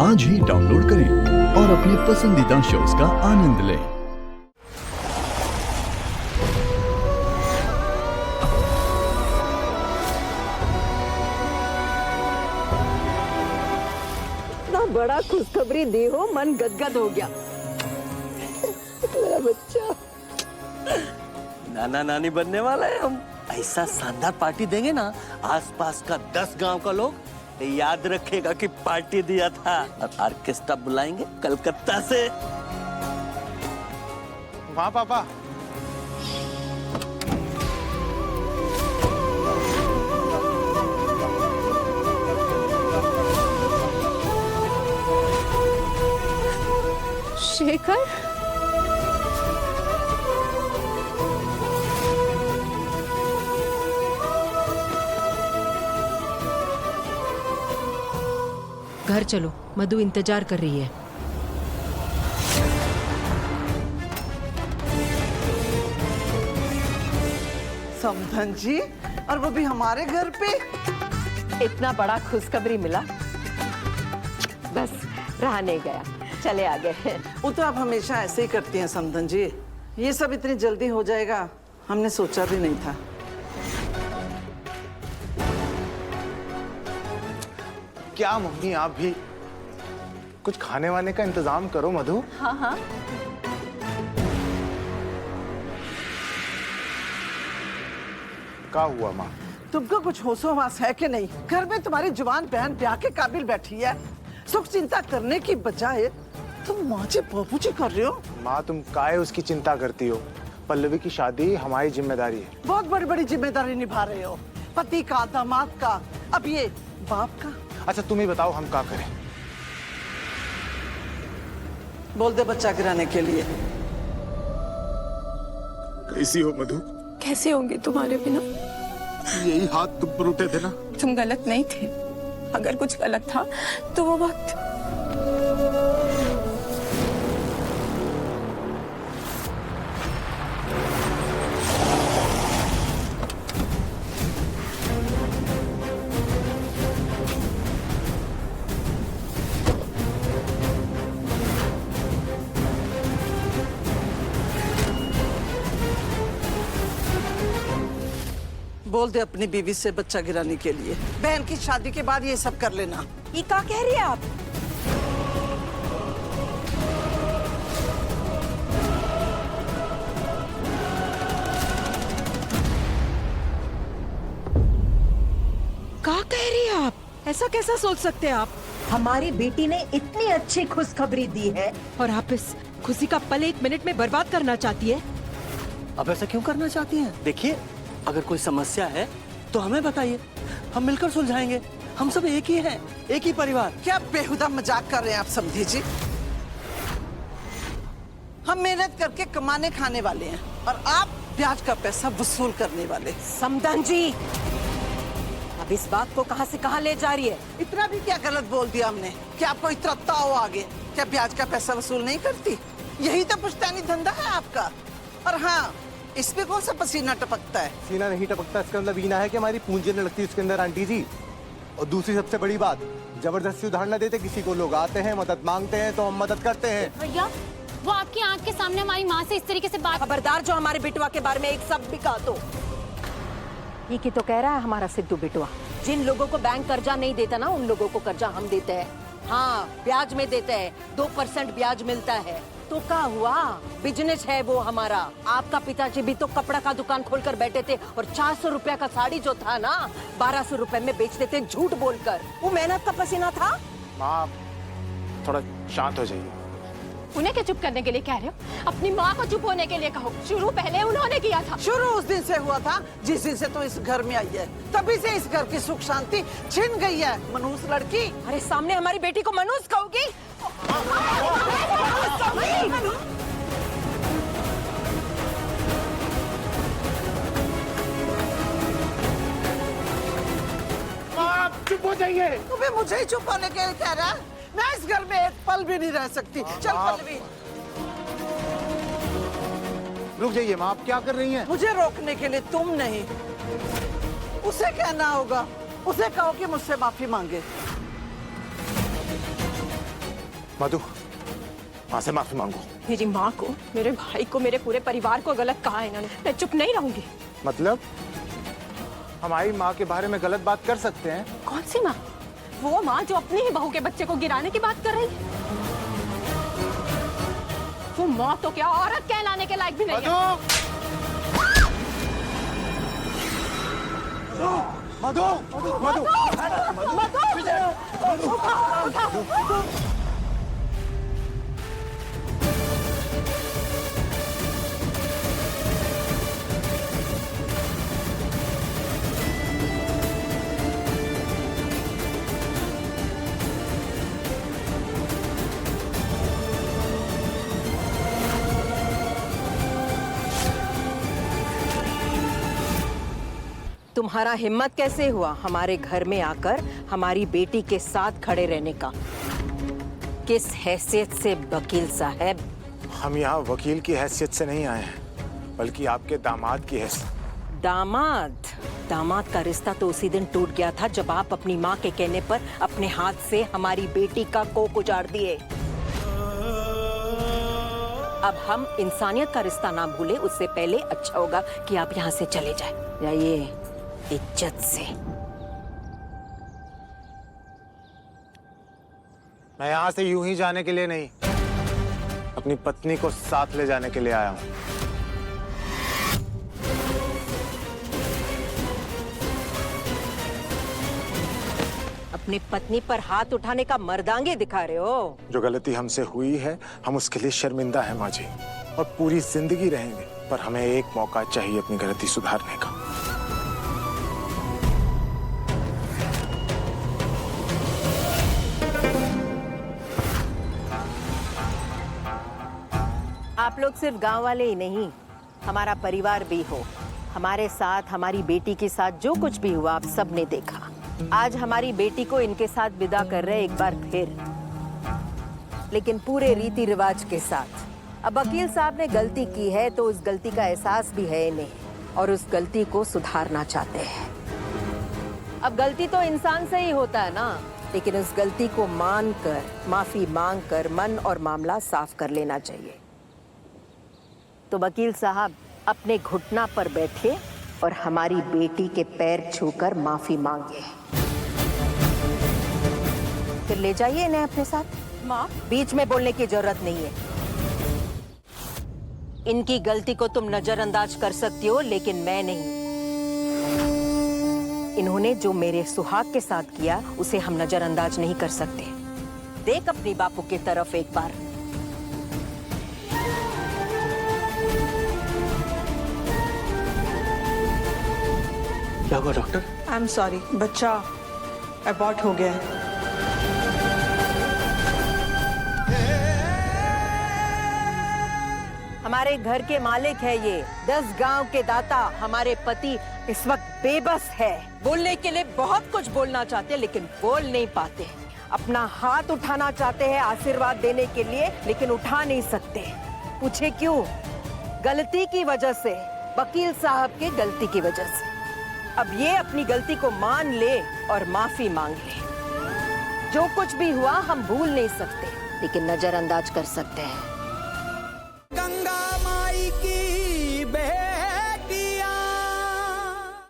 आज ही डाउनलोड करें और अपने पसंदीदा शोज का आनंद लें। इतना बड़ा खुशखबरी दी हो, मन गदगद हो गया। मेरा बच्चा नाना नानी बनने वाला है। हम ऐसा शानदार पार्टी देंगे ना, आसपास का 10 गांव का लोग याद रखेगा कि पार्टी दिया था। और ऑर्केस्ट्रा बुलाएंगे कलकत्ता से। वाह पापा, शेखर, घर चलो, मधु इंतजार कर रही है। समधन जी, और वो भी हमारे घर पे। इतना बड़ा खुशखबरी मिला, बस रहा नहीं गया, चले आ गए। वो तो आप हमेशा ऐसे ही करती हैं समधन जी। ये सब इतनी जल्दी हो जाएगा हमने सोचा भी नहीं था। क्या मम्मी आप भी कुछ खाने वाने का इंतजाम करो। मधु, हाँ हाँ, क्या हुआ माँ? तुमको कुछ होशो-हवास है कि नहीं? घर में तुम्हारी जवान बहन ब्याह के काबिल बैठी है, सुख चिंता करने की बजाय तुम माँ जी बाबू जी कर रहे हो। माँ तुम काहे उसकी चिंता करती हो? पल्लवी की शादी हमारी जिम्मेदारी है। बहुत बड़ी बड़ी जिम्मेदारी निभा रहे हो, पति का, दामाद का, अब ये बाप का। अच्छा तुम ही बताओ हम क्या करें? बोल दे बच्चा गिराने के लिए। कैसी हो मधु? कैसे होंगे तुम्हारे बिना? यही हाथ तुम पर उठे थे ना? तुम गलत नहीं थे। अगर कुछ गलत था तो वो वक्त। बोल दे अपनी बीवी से बच्चा गिराने के लिए। बहन की शादी के बाद ये सब कर लेना। ये क्या कह रही है आप? क्या कह रही है आप? ऐसा कैसा सोच सकते हैं आप? हमारी बेटी ने इतनी अच्छी खुशखबरी दी है और आप इस खुशी का पल 1 मिनट में बर्बाद करना चाहती है? अब ऐसा क्यों करना चाहती हैं? देखिए, अगर कोई समस्या है तो हमें बताइए, हम मिलकर सुलझाएंगे। हम सब एक ही हैं, एक ही परिवार। क्या बेहुदा मजाक कर रहे हैं आप समधी जी? हम मेहनत करके कमाने खाने वाले हैं और आप ब्याज का पैसा वसूल करने वाले। समधन जी, अब इस बात को कहां से कहां ले जा रही है? इतना भी क्या गलत बोल दिया हमने कि आपको इतना ताव आ गया? क्या ब्याज का पैसा वसूल नहीं करती? यही तो पुश्तैनी धंधा है आपका। और हाँ, इसमें कौन सा पसीना टपकता है? सीना नहीं टपकता, इसका मतलब ये ना है कि हमारी पूंजी न लगती उसके अंदर आंटी जी। और दूसरी सबसे बड़ी बात, जबरदस्ती उधार न देते किसी को। लोग आते हैं, मदद मांगते हैं तो हम मदद करते हैं। भैया, वो आपकी आंख के सामने हमारी माँ से इस तरीके से बात। खबरदार जो हमारे बिटवा के बारे में एक शब्द भी कहा तो। ये की तो कह रहा है हमारा सिद्धू बिटवा। जिन लोगों को बैंक कर्जा नहीं देता ना, उन लोगों को कर्जा हम देते हैं। हाँ, ब्याज में देते हैं, 2% ब्याज मिलता है। तो क्या हुआ? बिजनेस है वो हमारा। आपका पिताजी भी तो कपड़ा का दुकान खोलकर बैठे थे और 400 रुपया का साड़ी जो था ना, 1200 रुपए में बेचते थे झूठ बोलकर। वो मेहनत का पसीना था। माँ थोड़ा शांत हो जाइए। उन्हें क्या चुप करने के लिए कह रहे हो? अपनी माँ को चुप होने के लिए कहो। शुरू पहले उन्होंने किया था। शुरू उस दिन से हुआ था जिस दिन से तो इस घर में आई है। तभी से इस घर की सुख शांति छिन गई है। मनहूस लड़की। अरे सामने हमारी बेटी को मनहूस कहोगी? आप चुप हो जाइए। तुम्हें मुझे ही चुप होने के लिए कह रहा है? मैं इस घर में एक पल भी नहीं रह सकती। चल पल्लवी। रुक जाइए माँ, आप क्या कर रही हैं? मुझे रोकने के लिए तुम नहीं, उसे कहना होगा। उसे कहो कि मुझसे माफी मांगे। मधु, माँ से माफी मांगो। मेरी माँ को, मेरे भाई को, मेरे पूरे परिवार को गलत कहा है इन्होंने। मैं चुप नहीं रहूंगी। मतलब हमारी माँ के बारे में गलत बात कर सकते हैं? कौन सी माँ? वो माँ जो अपनी ही बहू के बच्चे को गिराने की बात कर रही है। वो माँ तो क्या औरत कहलाने के लायक भी नहीं है। मधु, मधु, मधु, तुम्हारा हिम्मत कैसे हुआ हमारे घर में आकर हमारी बेटी के साथ खड़े रहने का? किस हैसियत से वकील साहब? हम यहाँ वकील की हैसियत से नहीं आए हैं, बल्कि आपके दामाद की हैसियत। दामाद? दामाद का रिश्ता तो उसी दिन टूट गया था जब आप अपनी माँ के कहने पर अपने हाथ से हमारी बेटी का कोख उजाड़ दिए। अब हम इंसानियत का रिश्ता ना भूले, उससे पहले अच्छा होगा कि आप यहाँ से चले जाइए इज्जत से। मैं यहाँ से यूं ही जाने के लिए नहीं, अपनी पत्नी को साथ ले जाने के लिए आया हूँ। अपनी पत्नी पर हाथ उठाने का मर्दांगे दिखा रहे हो। जो गलती हमसे हुई है, हम उसके लिए शर्मिंदा हैं माँ जी, और पूरी जिंदगी रहेंगे, पर हमें एक मौका चाहिए अपनी गलती सुधारने का। आप लोग सिर्फ गांव वाले ही नहीं, हमारा परिवार भी हो। हमारे साथ, हमारी बेटी के साथ जो कुछ भी हुआ आप सब ने देखा। आज हमारी बेटी को इनके साथ विदा कर रहे एक बार फिर, लेकिन पूरे रीति रिवाज के साथ। अब वकील साहब ने गलती की है तो उस गलती का एहसास भी है इन्हें, और उस गलती को सुधारना चाहते हैं। अब गलती तो इंसान से ही होता है ना, लेकिन उस गलती को मानकर, माफी मांगकर मन और मामला साफ कर लेना चाहिए। तो वकील साहब अपने घुटना पर बैठे और हमारी बेटी के पैर छूकर माफी मांगे, फिर ले जाइए इन्हें अपने साथ। माँ, बीच में बोलने की जरूरत नहीं है। इनकी गलती को तुम नजरअंदाज कर सकती हो, लेकिन मैं नहीं। इन्होंने जो मेरे सुहाग के साथ किया उसे हम नजरअंदाज नहीं कर सकते। देख अपनी बापू की तरफ एक बार। क्या हुआ डॉक्टर? आई एम सॉरी, बच्चा अबॉर्ट हो गया है। हमारे घर के मालिक है ये, 10 गांव के दाता। हमारे पति इस वक्त बेबस है। बोलने के लिए बहुत कुछ बोलना चाहते हैं, लेकिन बोल नहीं पाते। अपना हाथ उठाना चाहते हैं आशीर्वाद देने के लिए, लेकिन उठा नहीं सकते। पूछे क्यों? गलती की वजह से, वकील साहब के गलती की वजह से। अब ये अपनी गलती को मान ले और माफी मांग ले। जो कुछ भी हुआ हम भूल नहीं सकते, लेकिन नजरअंदाज कर सकते हैं।